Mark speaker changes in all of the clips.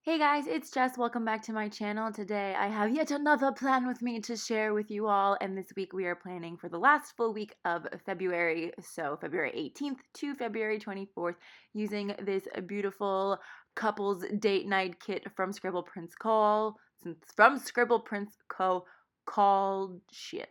Speaker 1: Hey guys, it's Jess. Welcome back to my channel. Today I have yet another plan with me to share with you all, and this week we are planning for the last full week of February, so February 18th to February 24th, using this beautiful couples date night kit from ScribblePrintsCo called shit.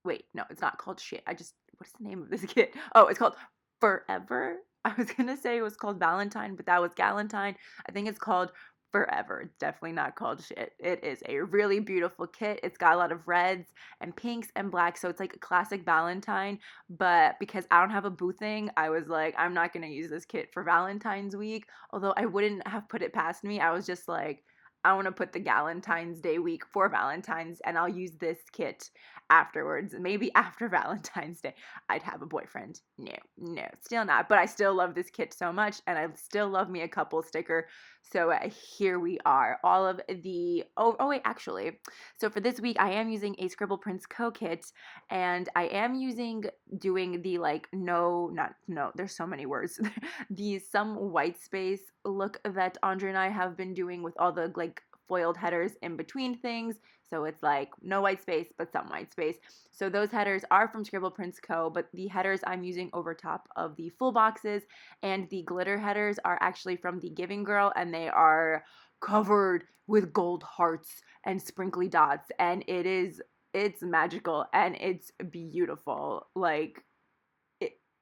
Speaker 1: Wait, no, it's not called shit. What is the name of this kit? Oh, it's called Forever. I was gonna say it was called Valentine, but that was Galentine. I think it's called Forever. It's definitely not called shit. It is a really beautiful kit. It's got a lot of reds and pinks and blacks, so it's like a classic Valentine. But because I don't have a boo thing, I was like, I'm not gonna use this kit for Valentine's week. Although I wouldn't have put it past me. I was just like, I want to put the Galentine's Day week for Valentine's, and I'll use this kit afterwards. Maybe after Valentine's Day, I'd have a boyfriend. No, still not. But I still love this kit so much, and I still love me a couple sticker. So here we are. All of the oh wait, actually, so for this week I am using a ScribblePrintsCo kit, and I am doing the like no, there's so many words. The some white space look that Andre and I have been doing with all the like foiled headers in between things. So it's like no white space, but some white space. So those headers are from ScribblePrintsCo, but the headers I'm using over top of the full boxes, and the glitter headers are actually from the Giving Girl, and they are covered with gold hearts and sprinkly dots, and it's magical and it's beautiful. Like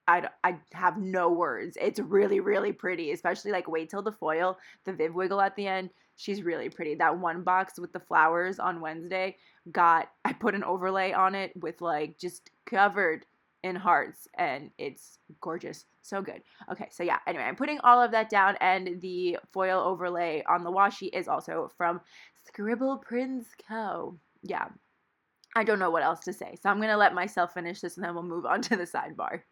Speaker 1: I have no words. It's really, really pretty, especially like wait till the foil, the Viv Wiggle at the end. She's really pretty. That one box with the flowers on Wednesday I put an overlay on it with like just covered in hearts, and it's gorgeous. So good. Okay, so yeah, anyway, I'm putting all of that down, and the foil overlay on the washi is also from ScribblePrintsCo. Yeah, I don't know what else to say, so I'm going to let myself finish this, and then we'll move on to the sidebar.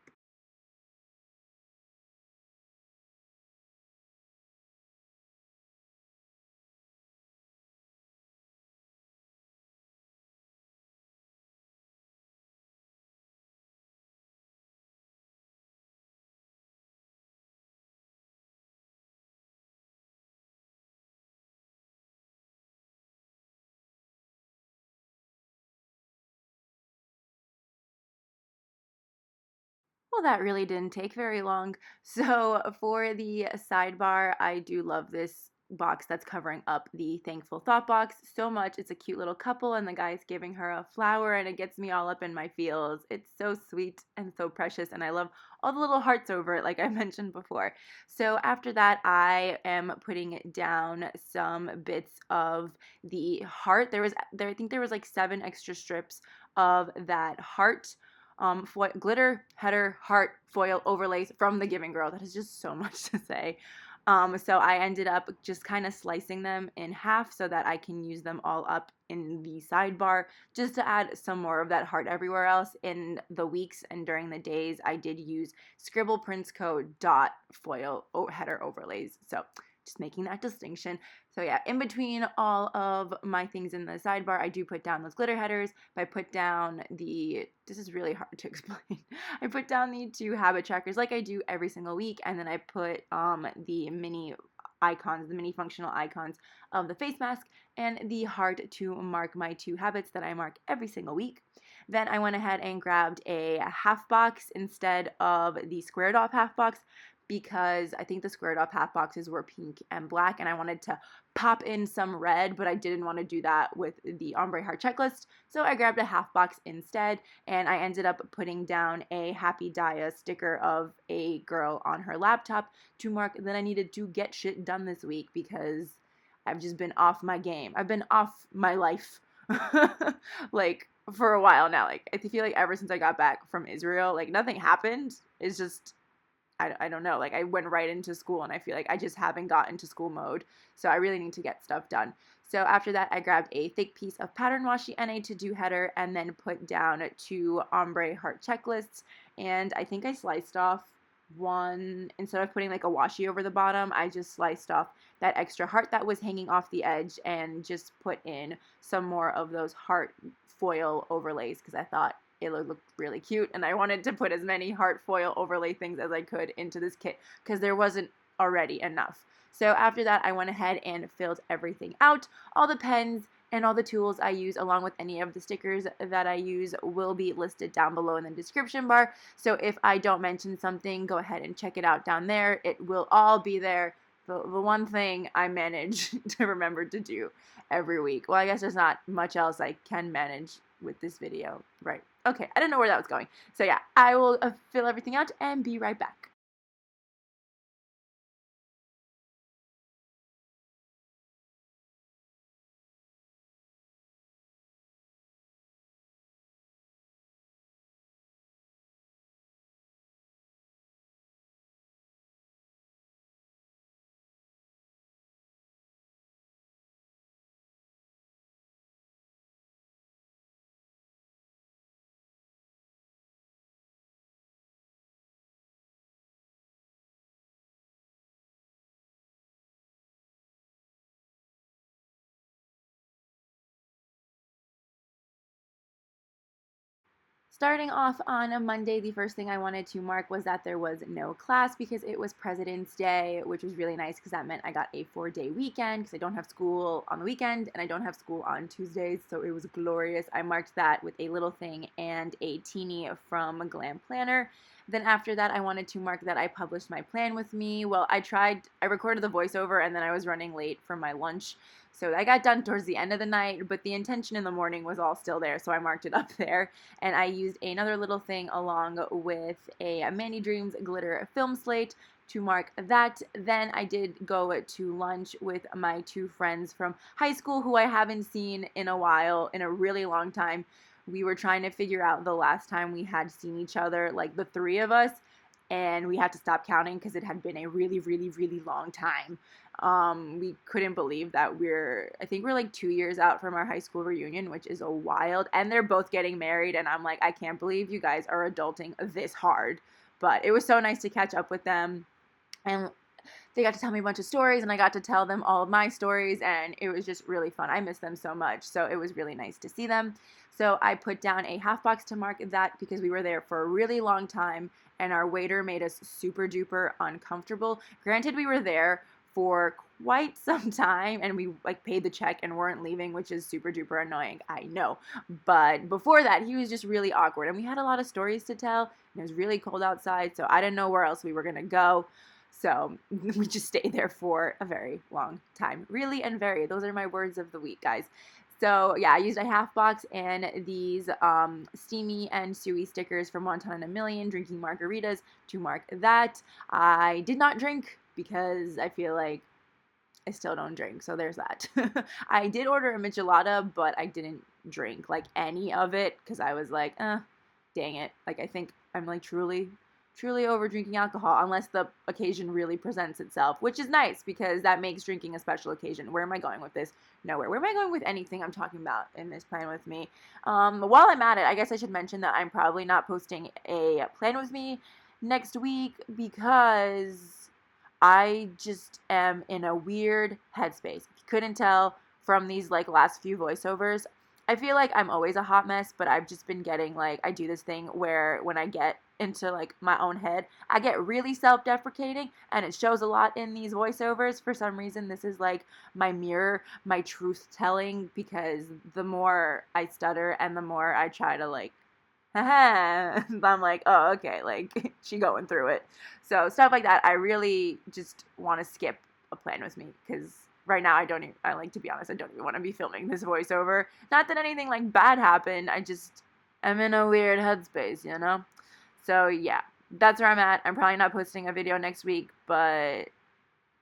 Speaker 1: Well, that really didn't take very long. So for the sidebar, I do love this box that's covering up the Thankful Thought box so much. It's a cute little couple, and the guy's giving her a flower, and it gets me all up in my feels. It's so sweet and so precious, and I love all the little hearts over it, like I mentioned before. So after that, I am putting down some bits of the heart. I think there was like 7 extra strips of that heart glitter header heart foil overlays from the Giving Girl. That is just so much to say. So I ended up just kind of slicing them in half so that I can use them all up in the sidebar, just to add some more of that heart everywhere else. In the weeks and during the days, I did use ScribblePrintsCo dot foil header overlays. So just making that distinction. So yeah, in between all of my things in the sidebar, I do put down those glitter headers. I put down this is really hard to explain. I put down the 2 habit trackers like I do every single week, and then I put the mini icons, the mini functional icons of the face mask and the heart to mark my 2 habits that I mark every single week. Then I went ahead and grabbed a half box instead of the squared off half box, because I think the squared off half boxes were pink and black, and I wanted to pop in some red, but I didn't want to do that with the ombre heart checklist, so I grabbed a half box instead, and I ended up putting down a Happy Dia sticker of a girl on her laptop to mark that I needed to get shit done this week, because I've just been off my game. I've been off my life like for a while now. Like I feel like ever since I got back from Israel, like nothing happened. It's just I don't know, like I went right into school, and I feel like I just haven't got into school mode, so I really need to get stuff done. So after that, I grabbed a thick piece of pattern washi and a to-do header, and then put down 2 ombre heart checklists, and I think I sliced off one. Instead of putting like a washi over the bottom, I just sliced off that extra heart that was hanging off the edge and just put in some more of those heart foil overlays, because I thought it looked really cute, and I wanted to put as many heart foil overlay things as I could into this kit, because there wasn't already enough. So after that, I went ahead and filled everything out. All the pens and all the tools I use, along with any of the stickers that I use, will be listed down below in the description bar. So if I don't mention something, go ahead and check it out down there. It will all be there. The one thing I manage to remember to do every week. Well, I guess there's not much else I can manage with this video. Right. Okay, I didn't know where that was going. So yeah, I will fill everything out and be right back. Starting off on a Monday, the first thing I wanted to mark was that there was no class because it was President's Day, which was really nice because that meant I got a 4-day weekend because I don't have school on the weekend and I don't have school on Tuesdays, so it was glorious. I marked that with a little thing and a teeny from Glam Planner. Then after that, I wanted to mark that I published my plan with me. Well, I recorded the voiceover and then I was running late for my lunch. So I got done towards the end of the night, but the intention in the morning was all still there, so I marked it up there. And I used another little thing along with a Manny Dreams glitter film slate to mark that. Then I did go to lunch with my 2 friends from high school who I haven't seen in a while, in a really long time. We were trying to figure out the last time we had seen each other, like the 3 of us, and we had to stop counting because it had been a really, really, really long time. We couldn't believe that I think we're like 2 years out from our high school reunion, which is a wild, and they're both getting married, and I'm like, I can't believe you guys are adulting this hard. But it was so nice to catch up with them, and they got to tell me a bunch of stories, and I got to tell them all of my stories, and it was just really fun. I miss them so much, so it was really nice to see them. So I put down a half box to mark that because we were there for a really long time, and our waiter made us super duper uncomfortable. Granted, we were there for quite some time, and we like paid the check and weren't leaving, which is super duper annoying, I know. But before that, he was just really awkward, and we had a lot of stories to tell, and it was really cold outside, so I didn't know where else we were gonna go. So we just stayed there for a very long time. Really and very. Those are my words of the week, guys. So yeah, I used a half box and these steamy and suey stickers from 1 Ton in a Million, drinking margaritas, to mark that. I did not drink because I feel like I still don't drink, so there's that. I did order a michelada, but I didn't drink like any of it because I was like, dang it. Like, I think I'm like truly over drinking alcohol unless the occasion really presents itself, which is nice because that makes drinking a special occasion. Where am I going with this? Nowhere. Where am I going with anything I'm talking about in this plan with me? While I'm at it, I guess I should mention that I'm probably not posting a plan with me next week because I just am in a weird headspace. If you couldn't tell from these like last few voiceovers, I feel like I'm always a hot mess, but I've just been getting like, I do this thing where when I get into like my own head, I get really self-deprecating, and it shows a lot in these voiceovers. For some reason, this is like my mirror, my truth telling, because the more I stutter and the more I try to like, haha, I'm like, oh, okay, like she going through it. So stuff like that, I really just want to skip a plan with me because right now I like, to be honest, I don't even want to be filming this voiceover. Not that anything like bad happened, I just am in a weird headspace, you know? So yeah, that's where I'm at. I'm probably not posting a video next week, but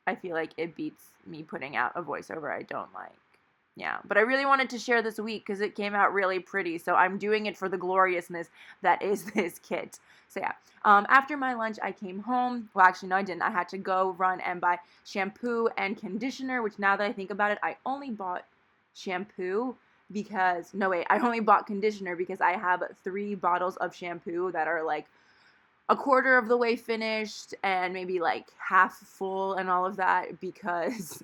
Speaker 1: I feel like it beats me putting out a voiceover I don't like. Yeah, but I really wanted to share this week because it came out really pretty, so I'm doing it for the gloriousness that is this kit. So yeah, after my lunch, I came home. Well, actually, no, I didn't. I had to go run and buy shampoo and conditioner, which now that I think about it, I only bought shampoo because, no wait, I only bought conditioner because I have 3 bottles of shampoo that are like a quarter of the way finished and maybe like half full and all of that because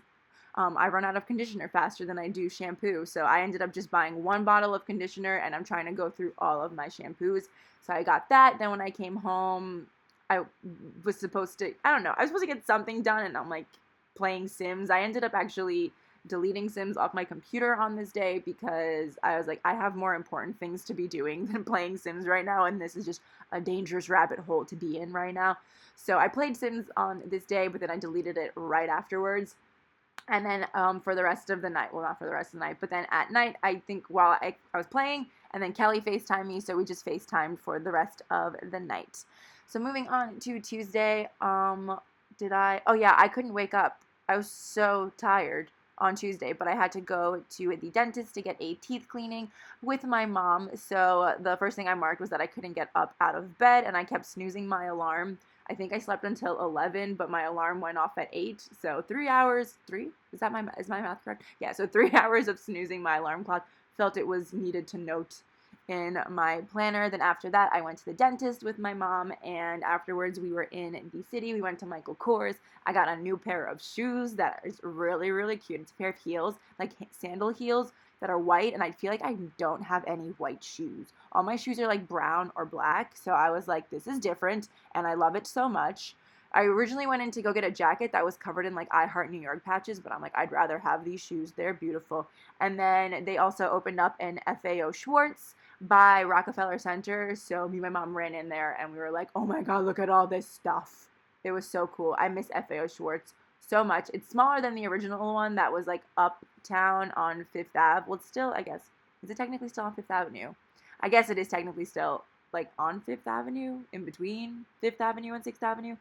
Speaker 1: I run out of conditioner faster than I do shampoo. So I ended up just buying 1 bottle of conditioner, and I'm trying to go through all of my shampoos. So I got that. Then when I came home, I was supposed to, I don't know, I was supposed to get something done, and I'm like, playing Sims. I ended up actually deleting Sims off my computer on this day because I was like, I have more important things to be doing than playing Sims right now, and this is just a dangerous rabbit hole to be in right now. So I played Sims on this day, but then I deleted it right afterwards. And then for the rest of the night, well, not for the rest of the night, but then at night, I think while I was playing, and then Kelly FaceTimed me, so we just FaceTimed for the rest of the night. So moving on to Tuesday, oh yeah, I couldn't wake up. I was so tired on Tuesday, but I had to go to the dentist to get a teeth cleaning with my mom. So the first thing I marked was that I couldn't get up out of bed, and I kept snoozing my alarm. I think I slept until 11, but my alarm went off at 8. So 3 hours, is my math correct? Yeah, so 3 hours of snoozing my alarm clock. Felt it was needed to note in my planner. Then after that, I went to the dentist with my mom, and afterwards we were in the city. We went to Michael Kors. I got a new pair of shoes that is really, really cute. It's a pair of heels, like sandal heels that are white, and I feel like I don't have any white shoes. All my shoes are like brown or black, so I was like, this is different, and I love it so much. I originally went in to go get a jacket that was covered in like I Heart New York patches, but I'm like, I'd rather have these shoes. They're beautiful. And then they also opened up an FAO Schwartz by Rockefeller Center, so me and my mom ran in there, and we were like, oh my god, look at all this stuff. It was so cool. I miss FAO Schwartz so much. It's smaller than the original one that was like uptown on Fifth Ave. Well, it's still, I guess, is it technically still on Fifth Avenue? I guess it is technically still like on Fifth Avenue, in between Fifth Avenue and Sixth Avenue,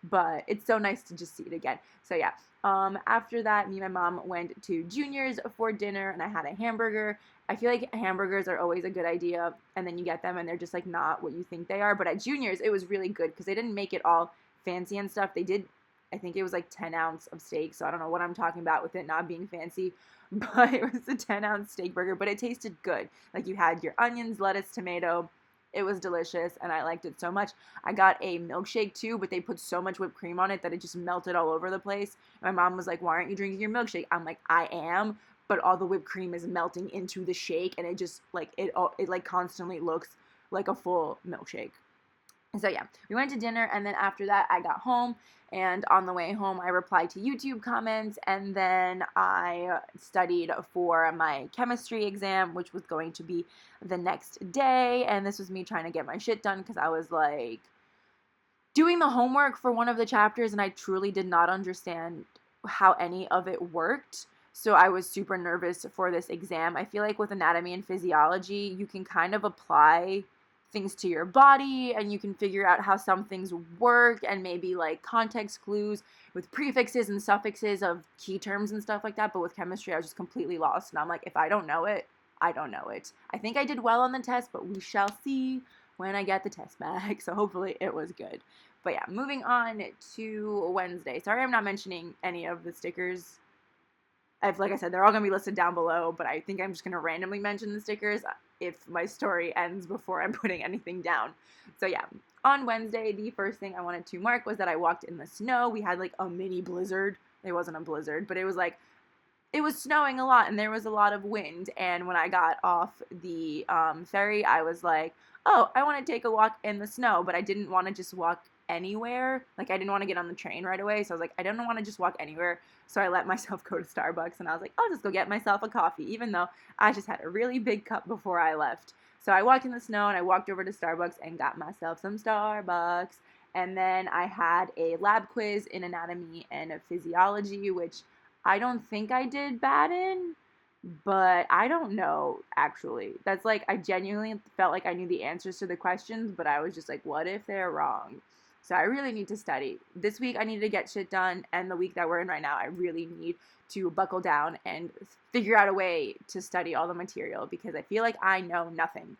Speaker 1: but it's so nice to just see it again. So yeah, after that, me and my mom went to Junior's for dinner, and I had a hamburger. I feel like hamburgers are always a good idea, and then you get them and they're just like not what you think they are. But at Junior's, it was really good because they didn't make it all fancy and stuff. They did, I think it was like 10 ounce of steak, so I don't know what I'm talking about with it not being fancy, but it was a 10-ounce steak burger, but it tasted good. Like you had your onions, lettuce, tomato. It was delicious, and I liked it so much. I got a milkshake too, but they put so much whipped cream on it that it just melted all over the place. My mom was like, why aren't you drinking your milkshake? I'm like, I am, but all the whipped cream is melting into the shake, and it just like, it like constantly looks like a full milkshake. So yeah, we went to dinner, and then after that, I got home, and on the way home, I replied to YouTube comments, and then I studied for my chemistry exam, which was going to be the next day, and this was me trying to get my shit done, because I was, like, doing the homework for one of the chapters, and I truly did not understand how any of it worked, so I was super nervous for this exam. I feel like with anatomy and physiology, you can kind of apply things to your body, and you can figure out how some things work, and maybe like context clues with prefixes and suffixes of key terms and stuff like that. But with chemistry, I was just completely lost, and I'm like, if I don't know it, I don't know it. I think I did well on the test, but we shall see when I get the test back, so hopefully it was good. But yeah, moving on to Wednesday. Sorry I'm not mentioning any of the stickers. Like I said, they're all going to be listed down below, but I think I'm just going to randomly mention the stickers if my story ends before I'm putting anything down. So yeah, on Wednesday, the first thing I wanted to mark was that I walked in the snow. We had like a mini blizzard. It wasn't a blizzard, but it was like, it was snowing a lot, and there was a lot of wind, and when I got off the ferry, I was like, oh, I want to take a walk in the snow, but I didn't want to just walk anywhere. Like, I didn't want to get on the train right away, so I was like, I don't want to just walk anywhere, so I let myself go to Starbucks, and I was like, I'll just go get myself a coffee, even though I just had a really big cup before I left. So I walked in the snow, and I walked over to Starbucks and got myself some Starbucks, and then I had a lab quiz in anatomy and physiology, which I don't think I did bad in, but I don't know, actually. That's like, I genuinely felt like I knew the answers to the questions, but I was just like, what if they're wrong? So I really need to study. This week I need to get shit done, and the week that we're in right now, I really need to buckle down and figure out a way to study all the material, because I feel like I know nothing.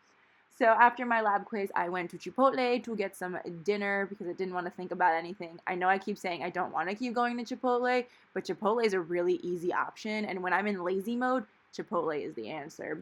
Speaker 1: So after my lab quiz, I went to Chipotle to get some dinner because I didn't want to think about anything. I know I keep saying I don't want to keep going to Chipotle, but Chipotle is a really easy option, and when I'm in lazy mode, Chipotle is the answer.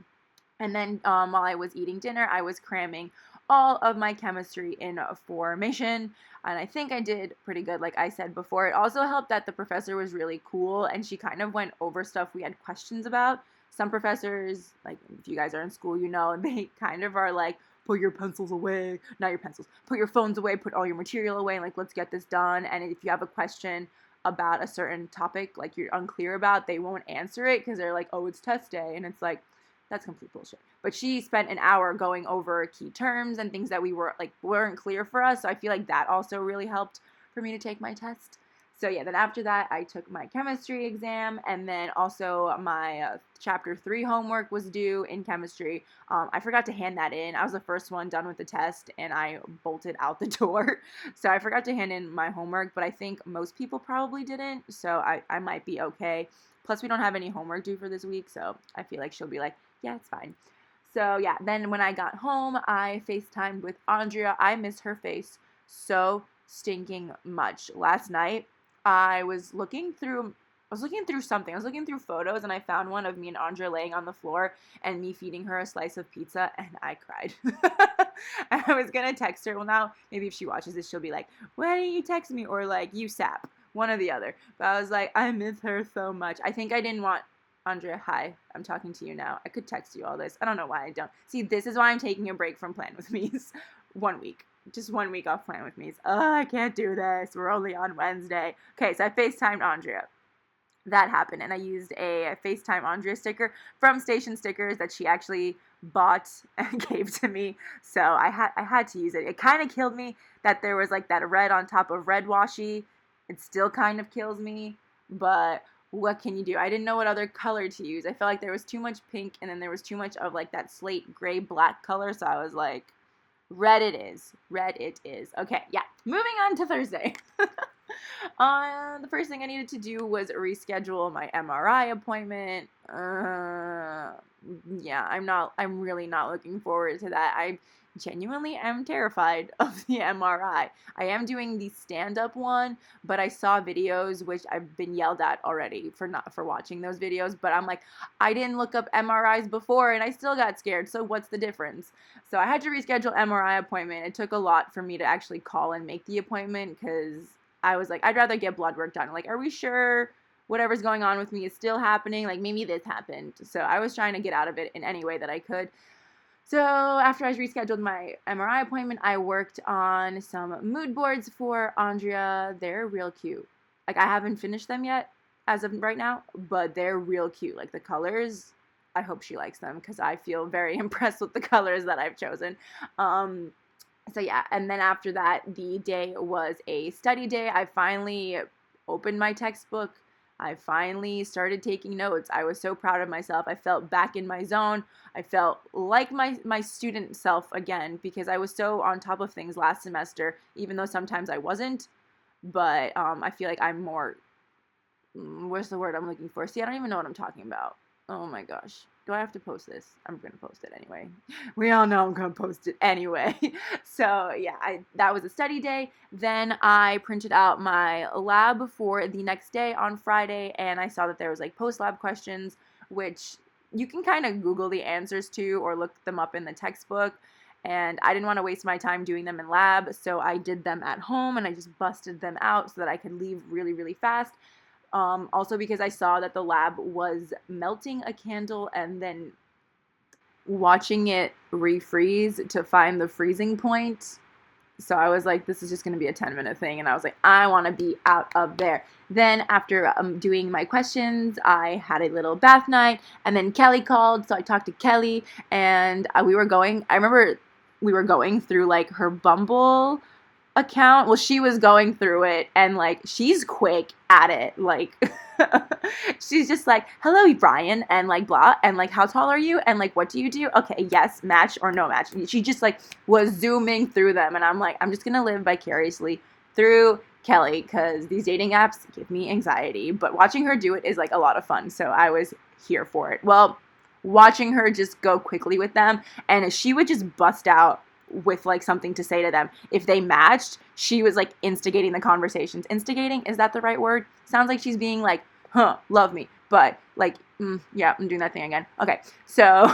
Speaker 1: And then while I was eating dinner, I was cramming all of my chemistry in formation, and I think I did pretty good, like I said before. It also helped that the professor was really cool, and she kind of went over stuff we had questions about. Some professors, like if you guys are in school, you know, they kind of are like, put your pencils away, not your pencils, put your phones away, put all your material away, and like, let's get this done. And if you have a question, about a certain topic, like you're unclear about, they won't answer it because they're like, oh, it's test day. And it's like, that's complete bullshit. But she spent an hour going over key terms and things that weren't clear for us. So I feel like that also really helped for me to take my test. So yeah, then after that, I took my chemistry exam, and then also my chapter 3 homework was due in chemistry. I forgot to hand that in. I was the first one done with the test, and I bolted out the door. So I forgot to hand in my homework, but I think most people probably didn't, so I might be okay. Plus, we don't have any homework due for this week, so I feel like she'll be like, yeah, it's fine. So yeah, then when I got home, I FaceTimed with Andrea. I miss her face so stinking much. Last night, I was looking through something. I was looking through photos, and I found one of me and Andrea laying on the floor and me feeding her a slice of pizza, and I cried. And I was going to text her. Well, now, maybe if she watches this, she'll be like, why didn't you text me? Or like, you sap. One or the other. But I was like, I miss her so much. I think I didn't want, Andrea, hi, I'm talking to you now. I could text you all this. I don't know why I don't. See, this is why I'm taking a break from Plan With Me's. 1 week. Just 1 week off Plan With Me's. Oh, I can't do this. We're only on Wednesday. Okay, so I FaceTimed Andrea. That happened, and I used a FaceTime Andrea sticker from Station Stickers that she actually bought and gave to me. So I had to use it. It kind of killed me that there was like that red on top of red washi. It still kind of kills me, but what can you do? I didn't know what other color to use. I felt like there was too much pink, and then there was too much of like that slate gray black color, so I was like, red it is. Red it is. Okay, yeah. Moving on to Thursday. The first thing I needed to do was reschedule my MRI appointment. Yeah, I'm really not looking forward to that. I genuinely am terrified of the MRI. I am doing the stand-up one, but I saw videos, which I've been yelled at already for watching those videos, but I'm like, I didn't look up MRIs before and I still got scared, so what's the difference? So I had to reschedule MRI appointment. It took a lot for me to actually call and make the appointment because I was like, I'd rather get blood work done. Like, are we sure whatever's going on with me is still happening? Like, maybe this happened. So I was trying to get out of it in any way that I could. So after I rescheduled my MRI appointment, I worked on some mood boards for Andrea. They're real cute. Like, I haven't finished them yet as of right now, but they're real cute. Like, the colors, I hope she likes them because I feel very impressed with the colors that I've chosen. So yeah, and then after that, the day was a study day. I finally opened my textbook. I finally started taking notes. I was so proud of myself. I felt back in my zone. I felt like my student self again because I was so on top of things last semester, even though sometimes I wasn't. But I feel like I'm more, what's the word I'm looking for? See, I don't even know what I'm talking about. Oh my gosh. Do I have to post this? I'm going to post it anyway. We all know I'm going to post it anyway. So yeah, that was a study day. Then I printed out my lab for the next day on Friday, and I saw that there was like post-lab questions, which you can kind of Google the answers to or look them up in the textbook. And I didn't want to waste my time doing them in lab, so I did them at home, and I just busted them out so that I could leave really, really fast. Also because I saw that the lab was melting a candle and then watching it refreeze to find the freezing point. So I was like, this is just going to be a 10-minute thing. And I was like, I want to be out of there. Then after doing my questions, I had a little bath night. And then Kelly called. So I talked to Kelly. And I remember we were going through like her Bumble account. Well, she was going through it, and like she's quick at it. Like she's just like, hello Brian, and like blah, and like how tall are you, and like what do you do? Okay, yes, match or no match. She just like was zooming through them, and I'm like, I'm just gonna live vicariously through Kelly because these dating apps give me anxiety, but watching her do it is like a lot of fun, so I was here for it. Well, watching her just go quickly with them, and she would just bust out with like something to say to them. If they matched, she was like instigating the conversations. Instigating, is that the right word? Sounds like she's being like, love me, but like, yeah, I'm doing that thing again. Okay, so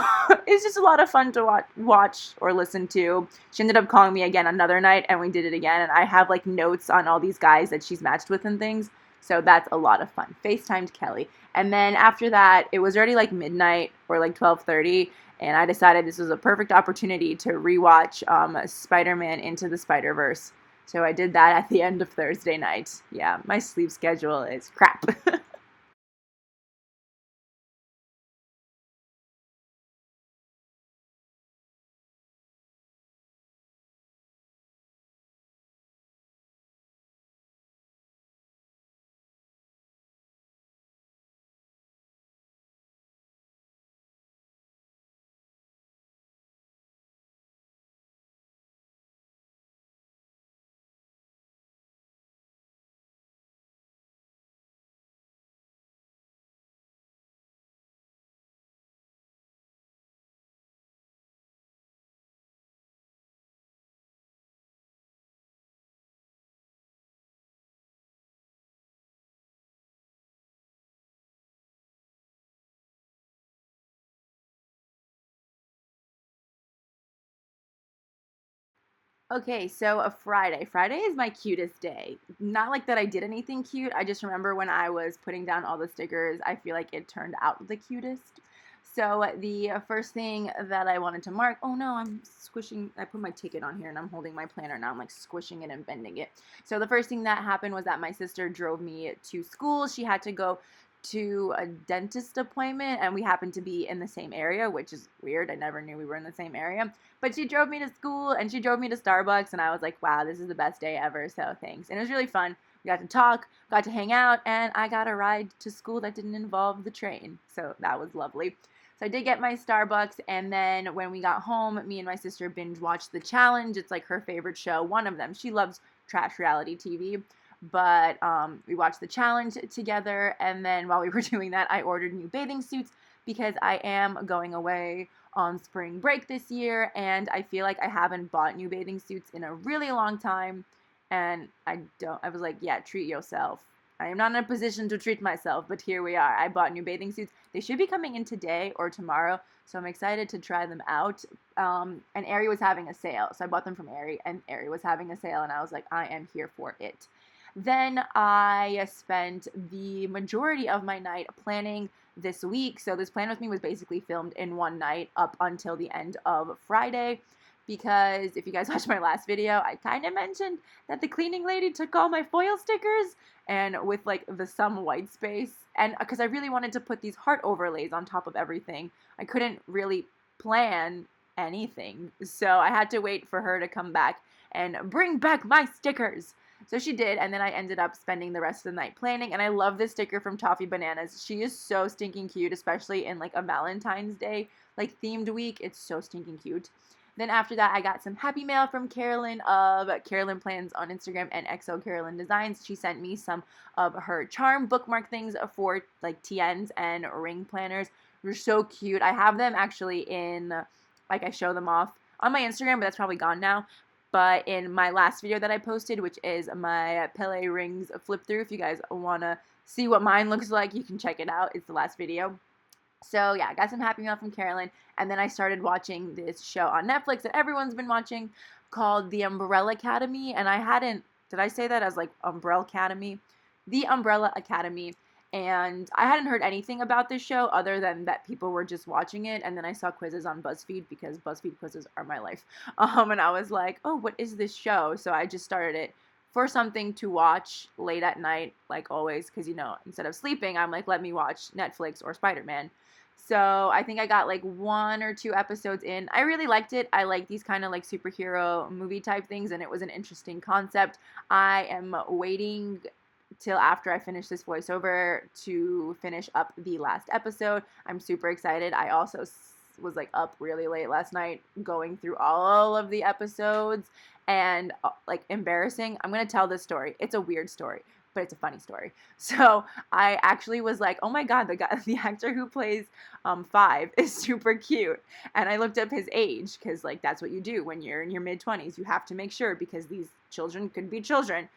Speaker 1: it's just a lot of fun to watch or listen to. She ended up calling me again another night, and we did it again, and I have like notes on all these guys that she's matched with and things, so that's a lot of fun. FaceTimed Kelly, and then after that, it was already like midnight or like 12:30, and I decided this was a perfect opportunity to rewatch Spider-Man Into the Spider-Verse. So I did that at the end of Thursday night. Yeah, my sleep schedule is crap. Okay, so a Friday. Friday is my cutest day. Not like that I did anything cute. I just remember when I was putting down all the stickers, I feel like it turned out the cutest. So the first thing that I wanted to mark, oh no, I'm squishing, I put my ticket on here and I'm holding my planner now. I'm like squishing it and bending it. So the first thing that happened was that my sister drove me to school. She had to go to a dentist appointment and we happened to be in the same area, which is weird. I never knew we were in the same area. But she drove me to school and she drove me to Starbucks and I was like, wow, this is the best day ever. So thanks. And it was really fun. We got to talk, got to hang out, and I got a ride to school that didn't involve the train. So that was lovely. So I did get my Starbucks, and then when we got home, me and my sister binge watched The Challenge. It's like her favorite show, one of them. She loves trash reality TV, but we watched The Challenge together, and then while we were doing that, I ordered new bathing suits because I am going away on spring break this year, and I feel like I haven't bought new bathing suits in a really long time, and I was like, yeah, treat yourself. I am not in a position to treat myself, but here we are. I bought new bathing suits. They should be coming in today or tomorrow, so I'm excited to try them out. And Aerie was having a sale, so I bought them from Aerie, and Aerie was having a sale, and I was like, I am here for it. Then I spent the majority of my night planning this week. So this plan with me was basically filmed in one night up until the end of Friday. Because if you guys watched my last video, I kind of mentioned that the cleaning lady took all my foil stickers and with like the some white space. And because I really wanted to put these heart overlays on top of everything, I couldn't really plan anything. So I had to wait for her to come back and bring back my stickers. So she did, and then I ended up spending the rest of the night planning, and I love this sticker from Toffee Bananas. She is so stinking cute, especially in like a Valentine's Day, like themed week. It's so stinking cute. Then after that, I got some happy mail from Carolyn of Carolyn Plans on Instagram and XO Carolyn Designs. She sent me some of her charm bookmark things for like TNs and ring planners. They're so cute. I have them actually in, like I show them off on my Instagram, but that's probably gone now. But in my last video that I posted, which is my Pele rings flip through, if you guys want to see what mine looks like, you can check it out. It's the last video. So yeah, I got some happy mail from Carolyn, and then I started watching this show on Netflix that everyone's been watching called The Umbrella Academy, and I hadn't, did I say that as like Umbrella Academy? The Umbrella Academy, and I hadn't heard anything about this show other than that people were just watching it, and then I saw quizzes on BuzzFeed because BuzzFeed quizzes are my life, and I was like, oh, what is this show? So I just started it for something to watch late at night, like always, because, you know, instead of sleeping, I'm like, let me watch Netflix or Spider-Man. So I think I got like 1 or 2 episodes in. I really liked it. I like these kind of like superhero movie type things, and it was an interesting concept. I am waiting till after I finish this voiceover to finish up the last episode. I'm super excited. I also was like up really late last night going through all of the episodes, and like embarrassing. I'm going to tell this story. It's a weird story, but it's a funny story. So I actually was like, oh my God, the actor who plays 5 is super cute. And I looked up his age because like that's what you do when you're in your mid-20s. You have to make sure because these children could be children.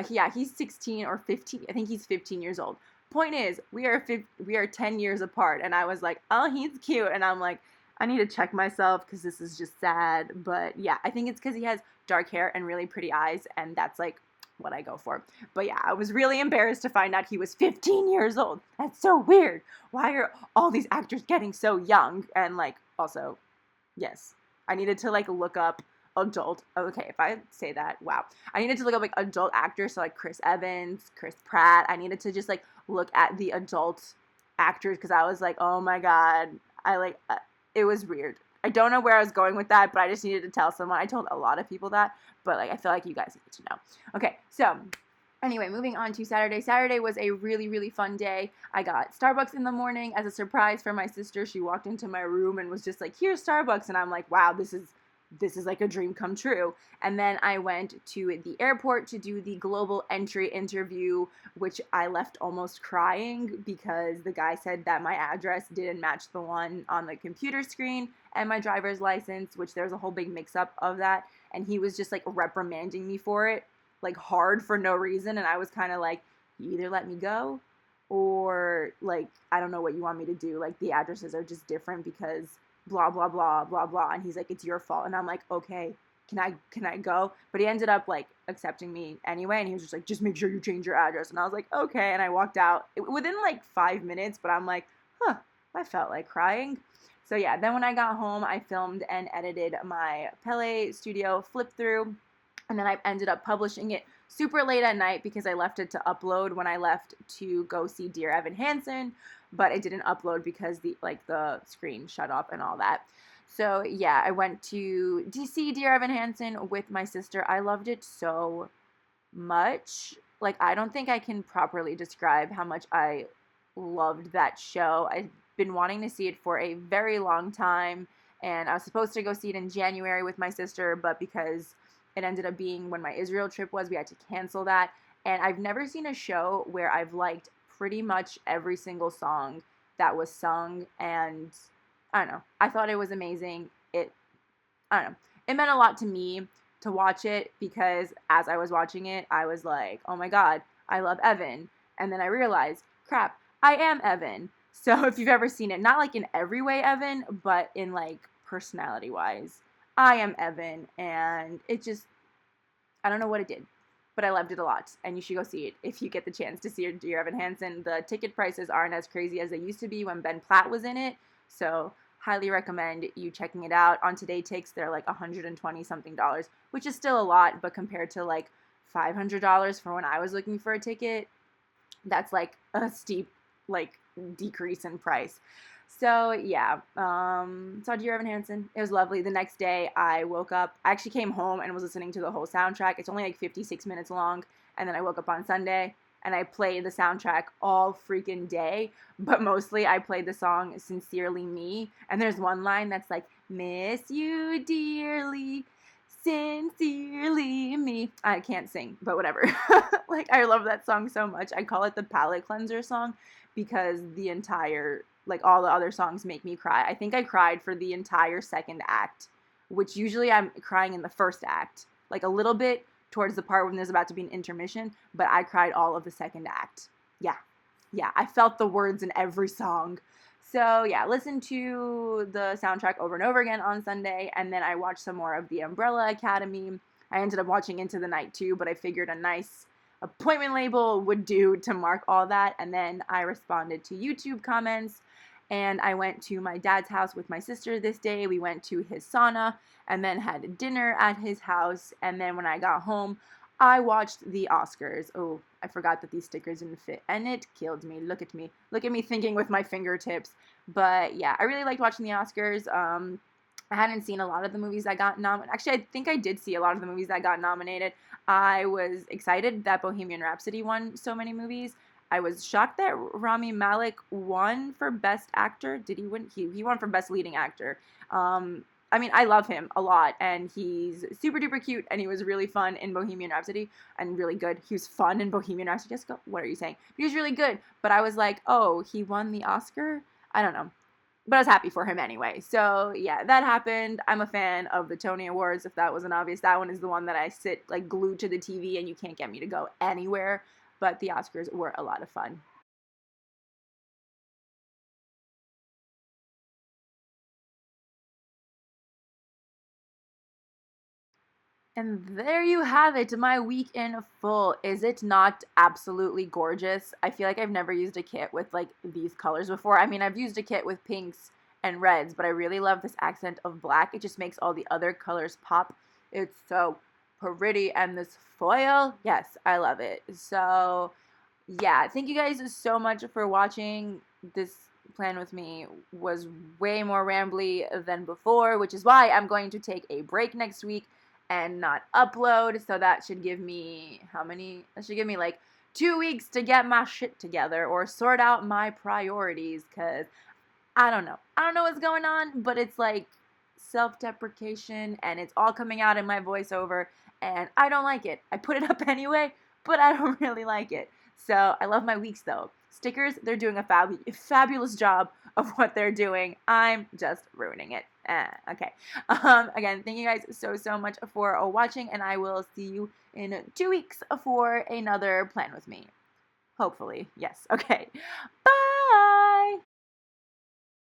Speaker 1: Yeah, he's 16 or 15. I think he's 15 years old. Point is, we are 10 years apart. And I was like, oh, he's cute. And I'm like, I need to check myself because this is just sad. But yeah, I think it's because he has dark hair and really pretty eyes. And that's like what I go for. But yeah, I was really embarrassed to find out he was 15 years old. That's so weird. Why are all these actors getting so young? And like, also, yes, I needed to like look up adult, okay, if I say that, wow. I needed to look up, like, adult actors, so, like, Chris Evans, Chris Pratt. I needed to just, like, look at the adult actors because I was like, oh my God. It was weird. I don't know where I was going with that, but I just needed to tell someone. I told a lot of people that, but, like, I feel like you guys need to know. Okay, so anyway, moving on to Saturday. Saturday was a really, really fun day. I got Starbucks in the morning as a surprise for my sister. She walked into my room and was just like, here's Starbucks. And I'm like, wow, this is like a dream come true. And then I went to the airport to do the global entry interview, which I left almost crying because the guy said that my address didn't match the one on the computer screen and my driver's license, which there's a whole big mix up of that. And he was just like reprimanding me for it, like hard for no reason. And I was kind of like, you either let me go or like, I don't know what you want me to do. Like the addresses are just different because blah, blah, blah, blah, blah. And he's like, it's your fault. And I'm like, okay, can I go? But he ended up like accepting me anyway. And he was just like, just make sure you change your address. And I was like, okay. And I walked out within like 5 minutes, but I'm like, I felt like crying. So yeah, then when I got home, I filmed and edited my Pele Studio flip through. And then I ended up publishing it super late at night because I left it to upload when I left to go see Dear Evan Hansen, but it didn't upload because the screen shut off and all that. So yeah, I went to see Dear Evan Hansen with my sister. I loved it so much. Like, I don't think I can properly describe how much I loved that show. I've been wanting to see it for a very long time, and I was supposed to go see it in January with my sister, but because it ended up being when my Israel trip was, we had to cancel that. And I've never seen a show where I've liked pretty much every single song that was sung. And I don't know. I thought it was amazing. I don't know. It meant a lot to me to watch it because as I was watching it, I was like, oh my God, I love Evan. And then I realized, crap, I am Evan. So if you've ever seen it, not like in every way Evan, but in like personality wise, I am Evan, and it just, I don't know what it did, but I loved it a lot, and you should go see it if you get the chance to see Dear Evan Hansen. The ticket prices aren't as crazy as they used to be when Ben Platt was in it, so highly recommend you checking it out. On Today Takes, they're like $120 something, which is still a lot, but compared to like $500 for when I was looking for a ticket, that's like a steep like decrease in price. So yeah, saw Dear Evan Hansen. It was lovely. The next day I woke up. I actually came home and was listening to the whole soundtrack. It's only like 56 minutes long. And then I woke up on Sunday and I played the soundtrack all freaking day. But mostly I played the song Sincerely Me. And there's one line that's like, miss you dearly, sincerely me. I can't sing, but whatever. Like, I love that song so much. I call it the palate cleanser song because the entire, like, all the other songs make me cry. I think I cried for the entire second act, which usually I'm crying in the first act, like a little bit towards the part when there's about to be an intermission, but I cried all of the second act. Yeah, I felt the words in every song. So yeah, listen to the soundtrack over and over again on Sunday, and then I watched some more of The Umbrella Academy. I ended up watching Into the Night too, but I figured a nice appointment label would do to mark all that, and then I responded to YouTube comments, and I went to my dad's house with my sister this day. We went to his sauna, and then had dinner at his house, and then when I got home, I watched the Oscars. Oh, I forgot that these stickers didn't fit, and it killed me. Look at me thinking with my fingertips. But yeah, I really liked watching the Oscars. I hadn't seen a lot of the movies that got nominated. Actually, I think I did see a lot of the movies that got nominated. I was excited that Bohemian Rhapsody won so many movies. I was shocked that Rami Malek won for Best Actor. Did he win? He won for Best Leading Actor. I mean, I love him a lot, and he's super duper cute, and he was really fun in Bohemian Rhapsody, and really good. He was fun in Bohemian Rhapsody. Jessica, what are you saying? He was really good, but I was like, oh, he won the Oscar? I don't know. But I was happy for him anyway. So, yeah, that happened. I'm a fan of the Tony Awards, if that wasn't obvious. That one is the one that I sit, like, glued to the TV, and you can't get me to go anywhere. But the Oscars were a lot of fun. And there you have it, my week in full. Is it not absolutely gorgeous? I feel like I've never used a kit with like these colors before. I mean, I've used a kit with pinks and reds, but I really love this accent of black. It just makes all the other colors pop. It's so pretty, and this foil, yes, I love it. So yeah, thank you guys so much for watching. This plan with me was way more rambly than before, which is why I'm going to take a break next week and not upload. So that should give me, how many? That should give me like 2 weeks to get my shit together or sort out my priorities, because I don't know. I don't know what's going on, but it's like self-deprecation, and it's all coming out in my voiceover, and I don't like it. I put it up anyway, but I don't really like it. So I love my weeks though. Stickers, they're doing a fabulous job of what they're doing. I'm just ruining it. Okay. Again, thank you guys so much for watching, and I will see you in 2 weeks for another plan with me. Hopefully. Yes. Okay. Bye.